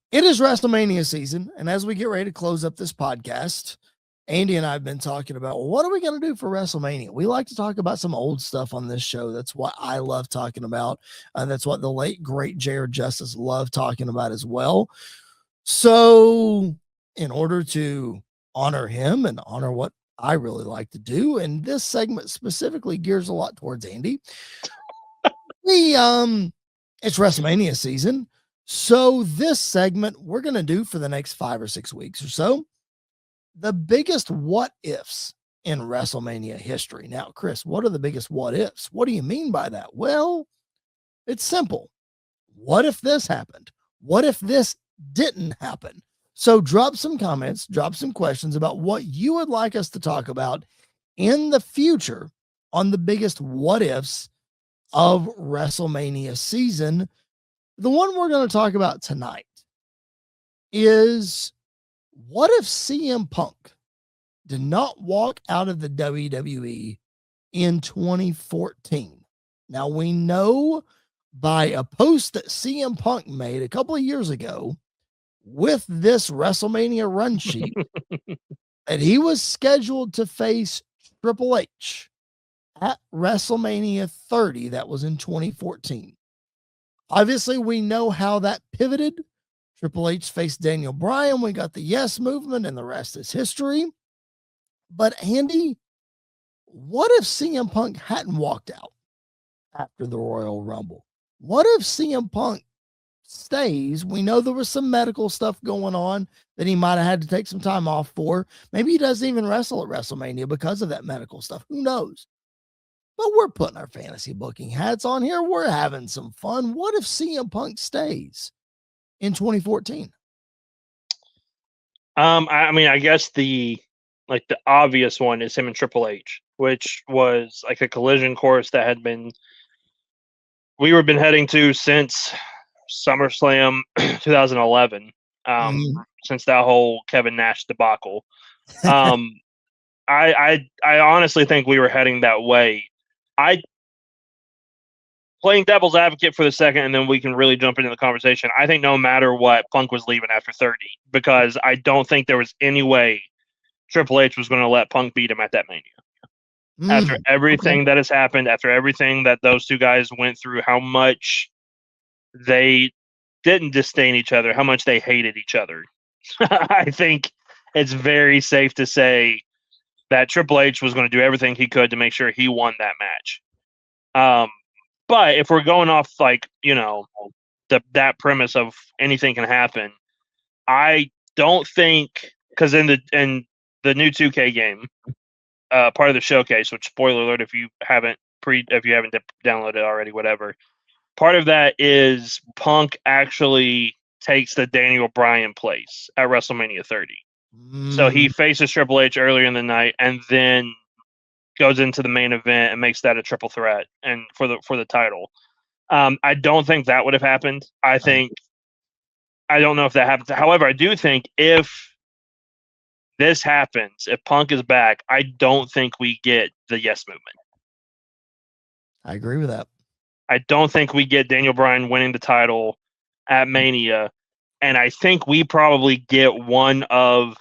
It is WrestleMania season, and as we get ready to close up this podcast, Andy and I have been talking about, well, what are we going to do for WrestleMania? We like to talk about some old stuff on this show. That's what I love talking about. And that's what the late, great J.R. Justice loved talking about as well. So, in order to honor him and honor what I really like to do, and this segment specifically gears a lot towards Andy, it's WrestleMania season. So this segment we're going to do for the next 5 or 6 weeks or so, the biggest what ifs in WrestleMania history. Now, Chris, what are the biggest what ifs? What do you mean by that? Well, it's simple. What if this happened? What if this didn't happen? So drop some comments, drop some questions about what you would like us to talk about in the future on the biggest what ifs of WrestleMania season. The one we're going to talk about tonight is, what if CM Punk did not walk out of the WWE in 2014? Now, we know by a post that CM Punk made a couple of years ago with this WrestleMania run sheet that he was scheduled to face Triple H at WrestleMania 30. That was in 2014. Obviously, we know how that pivoted. Triple H faced Daniel Bryan. We got the Yes Movement, and the rest is history. But Andy, what if CM Punk hadn't walked out after the Royal Rumble? What if CM Punk stays? We know there was some medical stuff going on that he might have had to take some time off for. Maybe he doesn't even wrestle at WrestleMania because of that medical stuff. Who knows? But we're putting our fantasy booking hats on here. We're having some fun. What if CM Punk stays in 2014? I mean, I guess the obvious one is him and Triple H, which was like a collision course that we were been heading to since SummerSlam 2011. Since that whole Kevin Nash debacle. I honestly think we were heading that way. Playing devil's advocate for the second, and then we can really jump into the conversation. I think no matter what, Punk was leaving after 30, because I don't think there was any way Triple H was going to let Punk beat him at that Mania. After everything that has happened, after everything that those two guys went through, how much they didn't disdain each other, how much they hated each other. I think it's very safe to say that Triple H was going to do everything he could to make sure he won that match. But if we're going off that premise of anything can happen, I don't think, because in the new 2K game, part of the showcase, which, spoiler alert if you haven't downloaded it already, whatever. Part of that is Punk actually takes the Daniel Bryan place at WrestleMania 30. So he faces Triple H earlier in the night, and then goes into the main event and makes that a triple threat and for the title. I don't think that would have happened. I don't know if that happens. However, I do think if this happens, if Punk is back, I don't think we get the Yes Movement. I agree with that. I don't think we get Daniel Bryan winning the title at Mania. And I think we probably get one of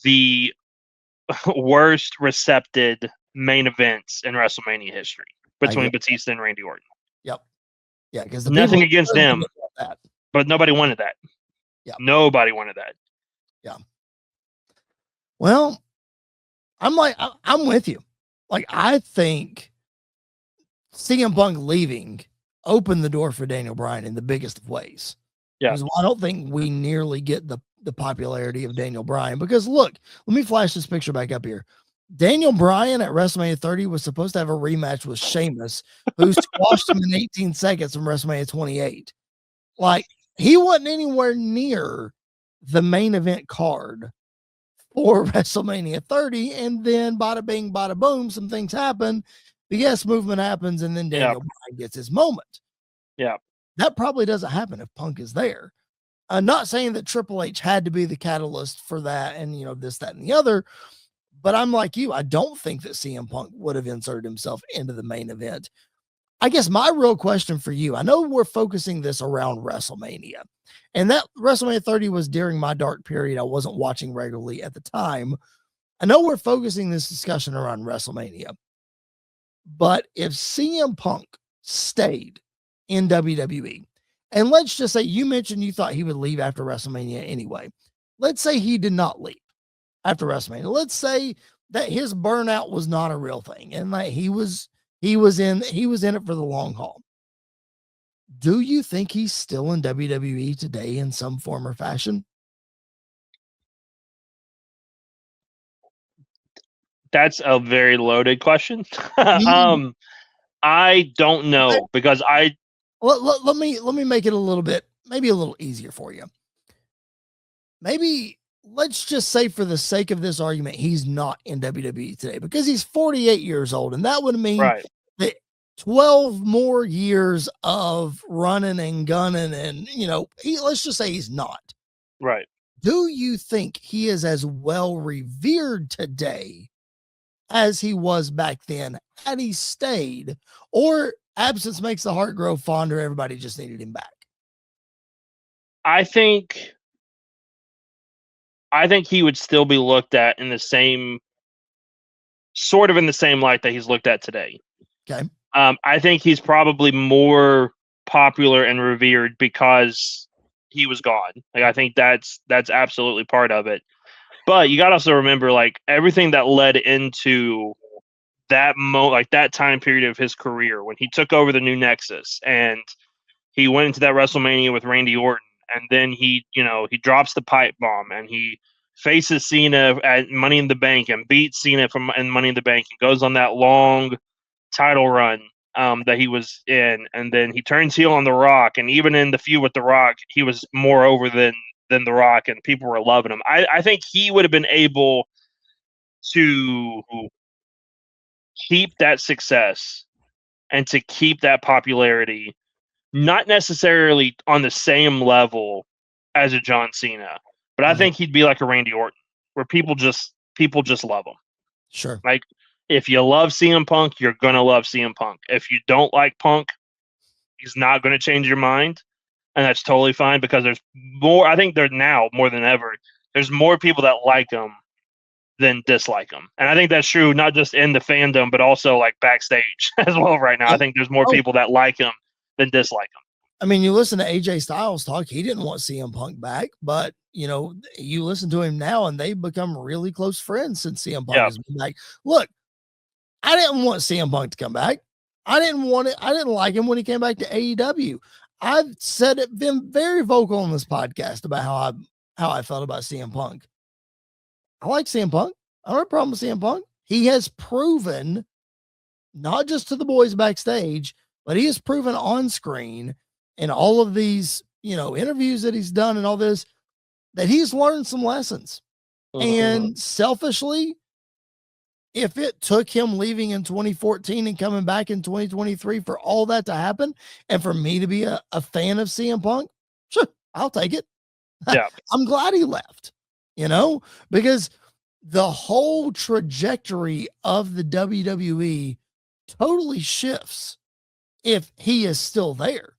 the worst recepted main events in WrestleMania history between Batista and Randy Orton. Yep. Yeah, because nothing against them, but nobody wanted that. Yeah. Nobody wanted that. Yeah. Well, I'm with you. Like, I think CM Punk leaving opened the door for Daniel Bryan in the biggest of ways. Yeah. Because I don't think we nearly get the popularity of Daniel Bryan. Because look, let me flash this picture back up here. Daniel Bryan at WrestleMania 30 was supposed to have a rematch with Sheamus, who squashed him in 18 seconds from WrestleMania 28. Like, he wasn't anywhere near the main event card for WrestleMania 30. And then bada bing, bada boom, some things happen. The Yes Movement happens, and then Daniel Bryan gets his moment. Yeah. That probably doesn't happen if Punk is there. I'm not saying that Triple H had to be the catalyst for that and, this, that, and the other, but I'm like you. I don't think that CM Punk would have inserted himself into the main event. I guess my real question for you, I know we're focusing this around WrestleMania, and that WrestleMania 30 was during my dark period. I wasn't watching regularly at the time. I know we're focusing this discussion around WrestleMania, but if CM Punk stayed in WWE, and let's just say you mentioned you thought he would leave after WrestleMania anyway. Let's say he did not leave after WrestleMania. Let's say that his burnout was not a real thing and that he was in it for the long haul. Do you think he's still in WWE today in some form or fashion? That's a very loaded question. Mm. I don't know because Let me make it a little bit, maybe a little easier for you. Maybe let's just say for the sake of this argument, he's not in WWE today because he's 48 years old. And that would mean right. that 12 more years of running and gunning. And, let's just say he's not. Right. Do you think he is as well revered today as he was back then had he stayed, or absence makes the heart grow fonder? Everybody just needed him back. I think he would still be looked at in the same light that he's looked at today. Okay. I think he's probably more popular and revered because he was gone. Like, I think that's absolutely part of it. But you got to also remember, like, everything that led into that that time period of his career when he took over the new Nexus and he went into that WrestleMania with Randy Orton, and then he drops the pipe bomb and he faces Cena at Money in the Bank and beats Cena in Money in the Bank and goes on that long title run that he was in, and then he turns heel on The Rock, and even in the feud with The Rock, he was more over than The Rock, and people were loving him. I think he would have been able to keep that success and to keep that popularity, not necessarily on the same level as a John Cena, but I think he'd be like a Randy Orton, where people just love him. Sure. Like, if you love CM Punk, you're gonna love CM Punk. If you don't like Punk, he's not gonna change your mind, and that's totally fine because there's more. I think there's now more than ever. There's more people that like him than dislike him, and I think that's true not just in the fandom, but also like backstage as well. Right now, I think there's more people that like him than dislike him. I mean, you listen to AJ Styles talk, he didn't want CM Punk back, but you listen to him now and they've become really close friends since CM Punk has been back. Look, I didn't want CM Punk to come back. I didn't want it. I didn't like him when he came back to AEW. I've said it, been very vocal on this podcast about how I felt about CM Punk. I like CM Punk. I don't have a problem with CM Punk. He has proven, not just to the boys backstage, but he has proven on screen in all of these, interviews that he's done and all this, that he's learned some lessons. And selfishly, if it took him leaving in 2014 and coming back in 2023 for all that to happen, and for me to be a fan of CM Punk, sure, I'll take it. Yeah. I'm glad he left, because the whole trajectory of the WWE totally shifts if he is still there.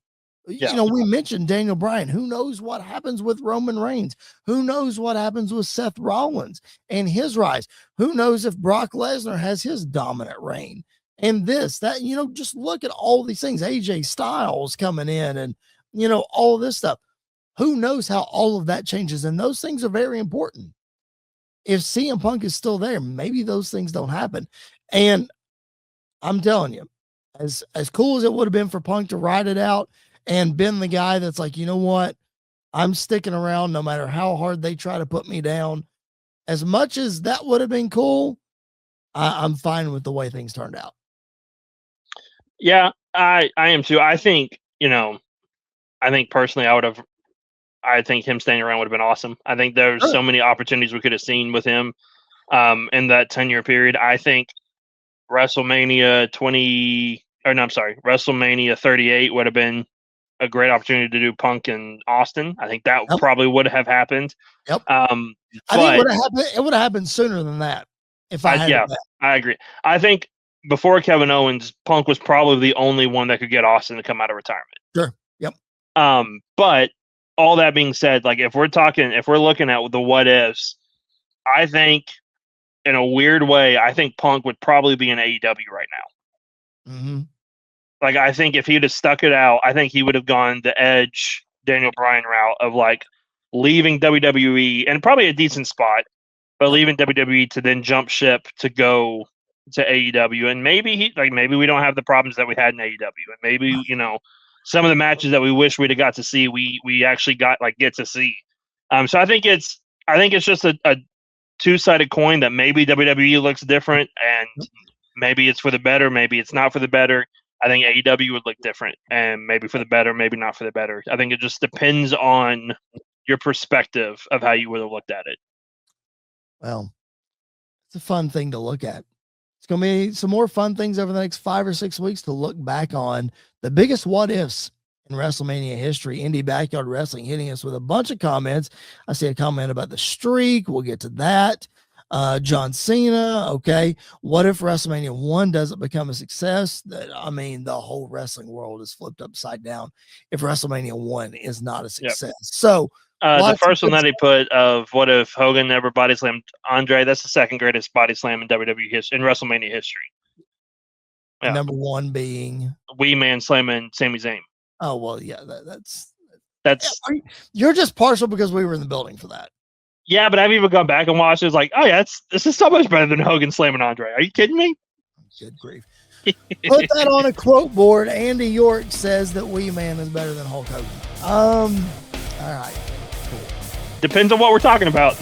Yeah. We mentioned Daniel Bryan. Who knows what happens with Roman Reigns? Who knows what happens with Seth Rollins and his rise? Who knows if Brock Lesnar has his dominant reign? And that, just look at all these things. AJ Styles coming in and, all this stuff. Who knows how all of that changes? And those things are very important. If CM Punk is still there, maybe those things don't happen. And I'm telling you, as cool as it would have been for Punk to ride it out and been the guy that's like, you know what, I'm sticking around no matter how hard they try to put me down. As much as that would have been cool, I'm fine with the way things turned out. Yeah, I am too. I think, personally I think him staying around would have been awesome. I think there's so many opportunities we could have seen with him in that 10-year period. I think WrestleMania 38 would have been a great opportunity to do Punk in Austin. I think that probably would have happened. Yep. I think it would have happened sooner than that. If I had I agree. I think before Kevin Owens, Punk was probably the only one that could get Austin to come out of retirement. Sure. Yep. But all that being said, like if we're looking at the what ifs, I think in a weird way, I think Punk would probably be in AEW right now. Mm-hmm. Like I think if he'd have stuck it out, I think he would have gone the Edge, Daniel Bryan route of like leaving WWE and probably a decent spot, but leaving WWE to then jump ship to go to AEW. And maybe maybe we don't have the problems that we had in AEW. And maybe, some of the matches that we wish we'd have got to see, we actually get to see. So I think it's just a two-sided coin that maybe WWE looks different and maybe it's for the better, maybe it's not for the better. I think AEW would look different and maybe for the better, maybe not for the better. I think it just depends on your perspective of how you would have looked at it. Well, it's a fun thing to look at. It's going to be some more fun things over the next 5 or 6 weeks to look back on the biggest what ifs in WrestleMania history. Indie Backyard Wrestling hitting us with a bunch of comments. I see a comment about the streak. We'll get to that. John Cena. Okay. What if WrestleMania 1 doesn't become a success? The whole wrestling world is flipped upside down if WrestleMania 1 is not a success. Yep. So, the first one that he put of what if Hogan never body slammed Andre? That's the second greatest body slam in WWE history, in WrestleMania history. Yeah. Number one being Wee Man slamming Sami Zayn. Oh well, yeah, that's you're just partial because we were in the building for that. Yeah, but I've even gone back and watched it. It's like, oh yeah, this is so much better than Hogan slamming Andre. Are you kidding me? Good grief. Put that on a quote board. Andy York says that Wee Man is better than Hulk Hogan. All right. Depends on what we're talking about.